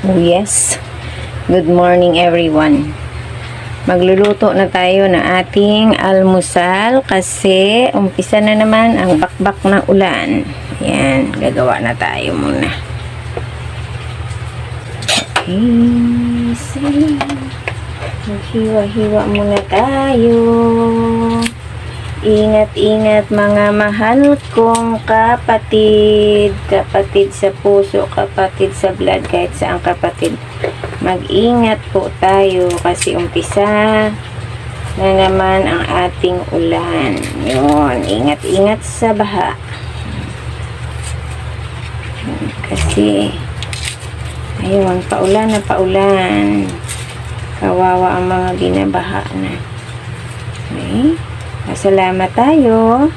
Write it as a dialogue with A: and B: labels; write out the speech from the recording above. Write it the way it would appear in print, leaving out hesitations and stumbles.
A: Oh yes, good morning everyone. Magluluto na tayo ng ating almusal kasi umpisa na naman ang bakbak ng ulan. Ayan, gagawa na tayo muna. Okay, sige. Maghiwa-hiwa muna tayo. Ingat-ingat mga mahal kong kapatid. Kapatid sa puso, kapatid sa blood, kahit saang kapatid. Mag-ingat po tayo kasi umpisa na naman ang ating ulan. Yun, ingat-ingat sa baha. Kasi, ayun, paulan na paulan. Kawawa ang mga binabaha na. Okay? Salamat tayo.